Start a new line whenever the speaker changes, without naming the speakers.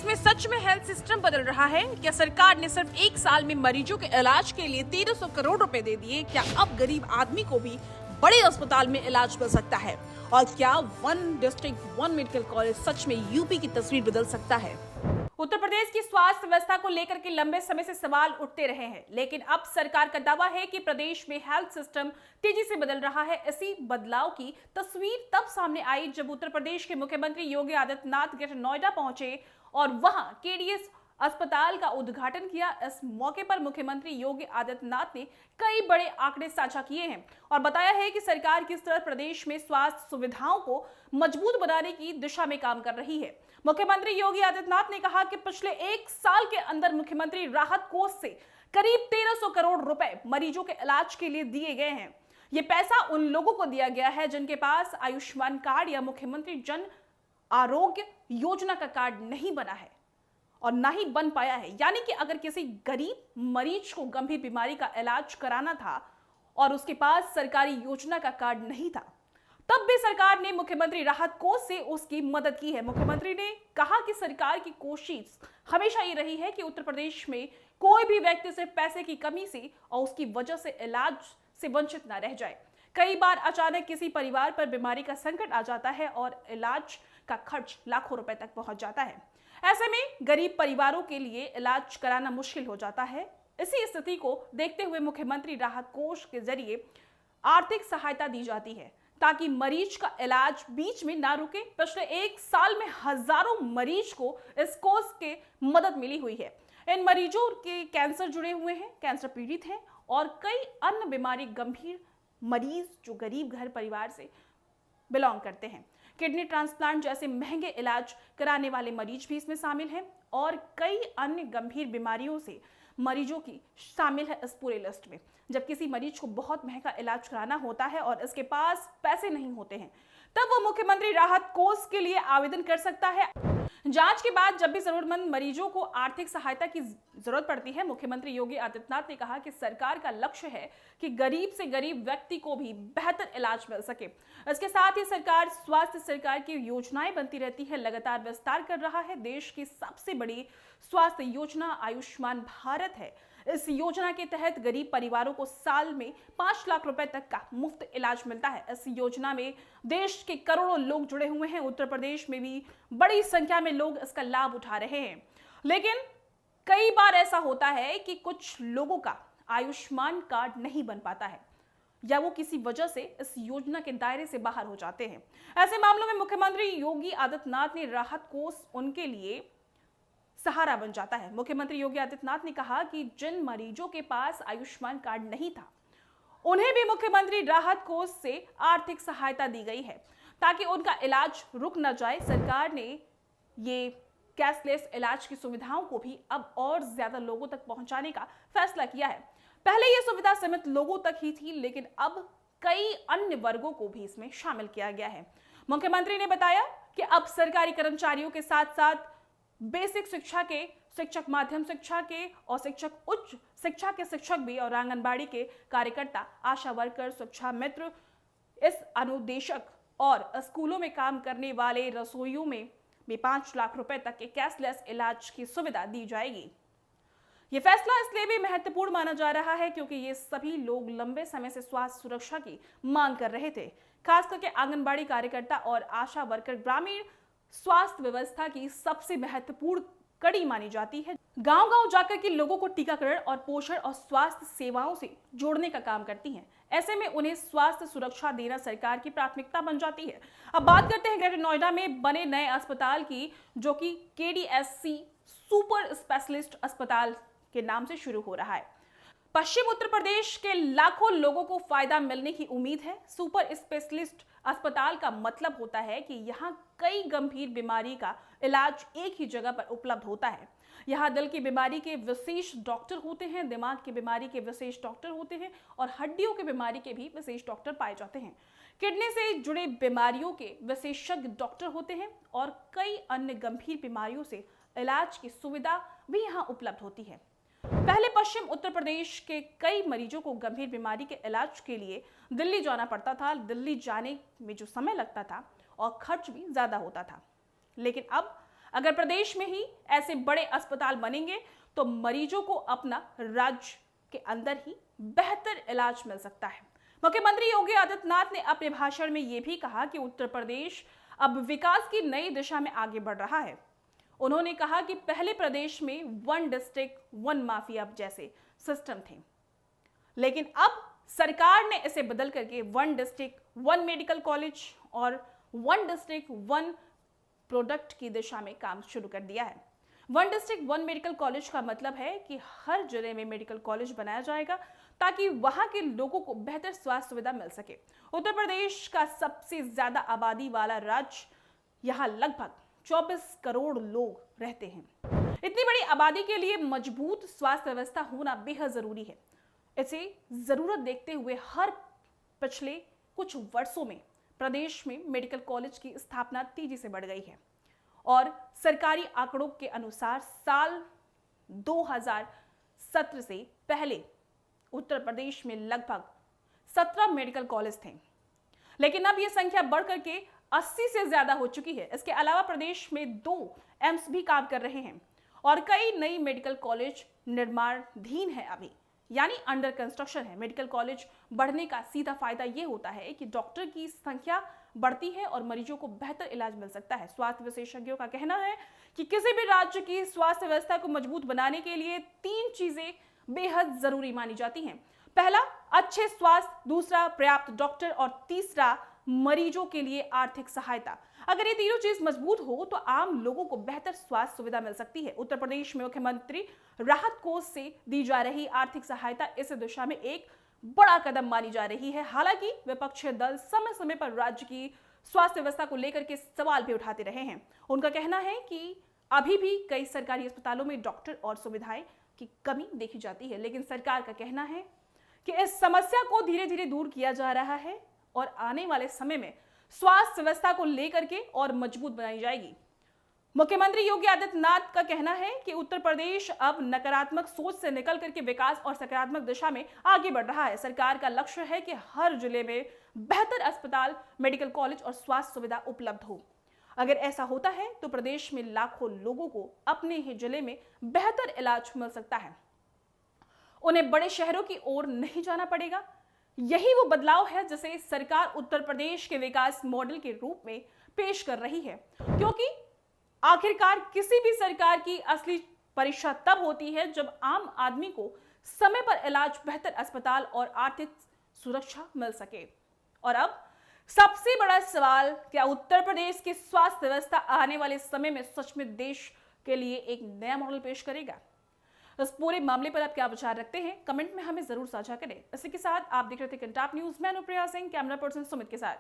में सच में health system बदल रहा है? क्या सरकार ने सिर्फ एक साल में मरीजों के इलाज के लिए 1300 करोड़ रुपए दे दिए? क्या अब गरीब आदमी को भी बड़े अस्पताल में इलाज मिल सकता है? और क्या one district one medical college सच में यूपी की तस्वीर बदल सकता है? उत्तर प्रदेश की स्वास्थ्य व्यवस्था को लेकर के लंबे समय से सवाल उठते रहे हैं, लेकिन अब सरकार का दावा है कि प्रदेश में हेल्थ सिस्टम तेजी से बदल रहा है। इसी बदलाव की तस्वीर तब सामने आई जब उत्तर प्रदेश के मुख्यमंत्री योगी आदित्यनाथ ग्रेटर नोएडा पहुंचे और वहां केडीएस अस्पताल का उद्घाटन किया। इस मौके पर मुख्यमंत्री योगी आदित्यनाथ ने कई बड़े आंकड़े साझा किए हैं और बताया है कि सरकार किस तरह प्रदेश में स्वास्थ्य सुविधाओं को मजबूत बनाने की दिशा में काम कर रही है। मुख्यमंत्री योगी आदित्यनाथ ने कहा कि पिछले एक साल के अंदर मुख्यमंत्री राहत कोष से करीब 1300 करोड़ रुपए मरीजों के इलाज के लिए दिए गए हैं। ये पैसा उन लोगों को दिया गया है जिनके पास आयुष्मान कार्ड या मुख्यमंत्री जन आरोग्य योजना का कार्ड नहीं बना है और ना ही बन पाया है। यानी कि अगर किसी गरीब मरीज को गंभीर बीमारी का इलाज कराना था और उसके पास सरकारी योजना का कार्ड नहीं था, तब भी सरकार ने मुख्यमंत्री राहत कोष से उसकी मदद की है। मुख्यमंत्री ने कहा कि सरकार की कोशिश हमेशा ये रही है कि उत्तर प्रदेश में कोई भी व्यक्ति सिर्फ पैसे की कमी से और उसकी वजह से इलाज से वंचित ना रह जाए। कई बार अचानक किसी परिवार पर बीमारी का संकट आ जाता है और इलाज का खर्च लाखों रुपए तक पहुंच जाता है। ऐसे में गरीब परिवारों के लिए इलाज कराना मुश्किल हो जाता है। इसी स्थिति को देखते हुए मुख्यमंत्री राहत कोष के जरिए आर्थिक सहायता दी जाती है ताकि मरीज का इलाज बीच में ना रुके। पिछले एक साल में हजारों मरीज को इस कोष के मदद मिली हुई है। इन मरीजों के कैंसर जुड़े हुए हैं, कैंसर पीड़ित हैं और कई अन्य बीमारी गंभीर मरीज जो गरीब घर परिवार से बिलोंग करते हैं। किडनी ट्रांसप्लांट जैसे महंगे इलाज कराने वाले मरीज भी इसमें शामिल हैं और कई अन्य गंभीर बीमारियों से मरीजों की शामिल है इस पूरे लिस्ट में। जब किसी मरीज को बहुत महंगा इलाज कराना होता है और इसके पास पैसे नहीं होते हैं, तब वो मुख्यमंत्री राहत कोष के लिए आवेदन कर सकता है। जांच के बाद जब भी जरूरतमंद मरीजों को आर्थिक सहायता की जरूरत पड़ती है, मुख्यमंत्री योगी आदित्यनाथ ने कहा कि सरकार का लक्ष्य है कि गरीब से गरीब व्यक्ति को भी बेहतर इलाज मिल सके। इसके साथ ही सरकार की योजनाएं बनती रहती है, लगातार विस्तार कर रहा है। देश की सबसे बड़ी स्वास्थ्य योजना आयुष्मान भारत है। इस योजना के तहत गरीब परिवारों को साल में 5 लाख रुपए तक का मुफ्त इलाज मिलता है। इस योजना में देश के करोड़ों लोग जुड़े हुए हैं। उत्तर प्रदेश में भी बड़ी संख्या में लोग इसका लाभ उठा रहे हैं, लेकिन कई बार ऐसा होता है कि कुछ लोगों का आयुष्मान कार्ड नहीं बन पाता है या वो किसी वजह से इस योजना के दायरे से बाहर हो जाते हैं। ऐसे मामलों में मुख्यमंत्री योगी आदित्यनाथ ने राहत कोष उनके लिए सहारा बन जाता है। मुख्यमंत्री योगी आदित्यनाथ ने कहा कि जिन मरीजों के पास आयुष्मान कार्ड नहीं था, उन्हें भी मुख्यमंत्री राहत कोष से आर्थिक सहायता दी गई है ताकि उनका इलाज रुक न जाए। सरकार ने ये कैशलेस इलाज की सुविधाओं को भी अब और ज्यादा लोगों तक पहुंचाने का फैसला किया है। पहले यह सुविधा सीमित लोगों तक ही थी, लेकिन अब कई अन्य वर्गों को भी इसमें शामिल किया गया है। मुख्यमंत्री ने बताया कि अब सरकारी कर्मचारियों के साथ साथ बेसिक शिक्षा के शिक्षक, माध्यम शिक्षा के और शिक्षक, उच्च शिक्षा के शिक्षक भी और आंगनबाड़ी के कार्यकर्ता, आशा वर्कर, शिक्षा मित्र, इस अनुदेशक और स्कूलों में काम करने वाले रसोइयों में भी 5 लाख रुपए तक के कैशलेस इलाज की सुविधा दी जाएगी। ये फैसला इसलिए भी महत्वपूर्ण माना जा रहा है क्योंकि ये सभी लोग लंबे समय से स्वास्थ्य सुरक्षा की मांग कर रहे थे। खास करके आंगनबाड़ी कार्यकर्ता और आशा वर्कर ग्रामीण स्वास्थ्य व्यवस्था की सबसे महत्वपूर्ण कड़ी मानी जाती है। गांव-गांव जाकर के लोगों को टीकाकरण और पोषण और स्वास्थ्य सेवाओं से जोड़ने का काम करती हैं। ऐसे में उन्हें स्वास्थ्य सुरक्षा देना सरकार की प्राथमिकता बन जाती है। अब बात करते हैं ग्रेटर नोएडा में बने नए अस्पताल की, जो कि केडीएससी सुपर स्पेशलिस्ट अस्पताल के नाम से शुरू हो रहा है। पश्चिम उत्तर प्रदेश के लाखों लोगों को फायदा मिलने की उम्मीद है। सुपर स्पेशलिस्ट अस्पताल का मतलब होता है कि यहाँ कई गंभीर बीमारी का इलाज एक ही जगह पर उपलब्ध होता है। यहाँ दिल की बीमारी के विशेष डॉक्टर होते हैं, दिमाग की बीमारी के विशेष डॉक्टर होते हैं और हड्डियों की बीमारी के भी विशेष डॉक्टर पाए जाते हैं। किडनी से जुड़े बीमारियों के विशेषज्ञ डॉक्टर होते हैं और कई अन्य गंभीर बीमारियों से इलाज की सुविधा भी यहाँ उपलब्ध होती है। पहले पश्चिम उत्तर प्रदेश के कई मरीजों को गंभीर बीमारी के इलाज के लिए दिल्ली जाना पड़ता था। दिल्ली जाने में जो समय लगता था और खर्च भी ज्यादा होता था, लेकिन अब अगर प्रदेश में ही ऐसे बड़े अस्पताल बनेंगे तो मरीजों को अपना राज्य के अंदर ही बेहतर इलाज मिल सकता है। मुख्यमंत्री योगी आदित्यनाथ ने अपने भाषण में यह भी कहा कि उत्तर प्रदेश अब विकास की नई दिशा में आगे बढ़ रहा है। उन्होंने कहा कि पहले प्रदेश में 1 डिस्ट्रिक्ट 1 माफिया जैसे सिस्टम थे, लेकिन अब सरकार ने इसे बदल करके 1 डिस्ट्रिक्ट 1 मेडिकल कॉलेज और 1 डिस्ट्रिक्ट 1 प्रोडक्ट की दिशा में काम शुरू कर दिया है। 1 डिस्ट्रिक्ट 1 मेडिकल कॉलेज का मतलब है कि हर जिले में मेडिकल कॉलेज बनाया जाएगा ताकि वहां के लोगों को बेहतर स्वास्थ्य सुविधा मिल सके। उत्तर प्रदेश का सबसे ज्यादा आबादी वाला राज्य, यहाँ लगभग 24 करोड़ लोग रहते हैं। इतनी बड़ी आबादी के लिए मजबूत स्वास्थ्य व्यवस्था होना बेहद जरूरी है। इसे जरूरत देखते हुए हर पिछले कुछ वर्षों में प्रदेश में मेडिकल कॉलेज की स्थापना तेजी से बढ़ गई है और सरकारी आंकड़ों के अनुसार साल 2017 से पहले उत्तर प्रदेश में लगभग 17 मेडिकल कॉलेज थे, लेकिन अब यह संख्या बढ़कर के 80 से ज्यादा हो चुकी है। इसके अलावा प्रदेश में 2 एम्स भी काम कर रहे हैं और कई नई मेडिकल कॉलेज निर्माणाधीन है, अभी यानी अंडर कंस्ट्रक्शन है। मेडिकल कॉलेज बढ़ने का सीधा फायदा यह होता है कि डॉक्टर की संख्या बढ़ती है और मरीजों को बेहतर इलाज मिल सकता है। स्वास्थ्य विशेषज्ञों का कहना है कि किसी भी राज्य की स्वास्थ्य व्यवस्था को मजबूत बनाने के लिए 3 चीजें बेहद जरूरी मानी जाती हैं। पहला, अच्छे स्वास्थ्य, दूसरा, पर्याप्त डॉक्टर और तीसरा, मरीजों के लिए आर्थिक सहायता। अगर ये तीनों चीज मजबूत हो तो आम लोगों को बेहतर स्वास्थ्य सुविधा मिल सकती है। उत्तर प्रदेश में मुख्यमंत्री राहत कोष से दी जा रही आर्थिक सहायता इस दिशा में एक बड़ा कदम मानी जा रही है। हालांकि विपक्षी दल समय समय पर राज्य की स्वास्थ्य व्यवस्था को लेकर के सवाल भी उठाते रहे हैं। उनका कहना है कि अभी भी कई सरकारी अस्पतालों में डॉक्टर और सुविधाएं की कमी देखी जाती है, लेकिन सरकार का कहना है कि इस समस्या को धीरे धीरे दूर किया जा रहा है और आने वाले समय में स्वास्थ्य व्यवस्था को लेकर के और मजबूत बनाई जाएगी। मुख्यमंत्री योगी आदित्यनाथ का कहना है कि उत्तर प्रदेश अब नकारात्मक सोच से निकल करके विकास और सकारात्मक दिशा में आगे बढ़ रहा है। सरकार का लक्ष्य है कि हर जिले में बेहतर अस्पताल, मेडिकल कॉलेज और स्वास्थ्य सुविधा उपलब्ध हो। अगर ऐसा होता है तो प्रदेश में लाखों लोगों को अपने ही जिले में बेहतर इलाज मिल सकता है। उन्हें बड़े शहरों की ओर नहीं जाना पड़ेगा। यही वो बदलाव है जिसे सरकार उत्तर प्रदेश के विकास मॉडल के रूप में पेश कर रही है, क्योंकि आखिरकार किसी भी सरकार की असली परीक्षा तब होती है जब आम आदमी को समय पर इलाज, बेहतर अस्पताल और आर्थिक सुरक्षा मिल सके। और अब सबसे बड़ा सवाल, क्या उत्तर प्रदेश की स्वास्थ्य व्यवस्था आने वाले समय में सच में देश के लिए एक नया मॉडल पेश करेगा? इस पूरे मामले पर आप क्या विचार रखते हैं, कमेंट में हमें जरूर साझा करें। इसी के साथ आप देख रहे थे कंटाप न्यूज। मैं अनुप्रिया सिंह, कैमरा पर्सन सुमित के साथ।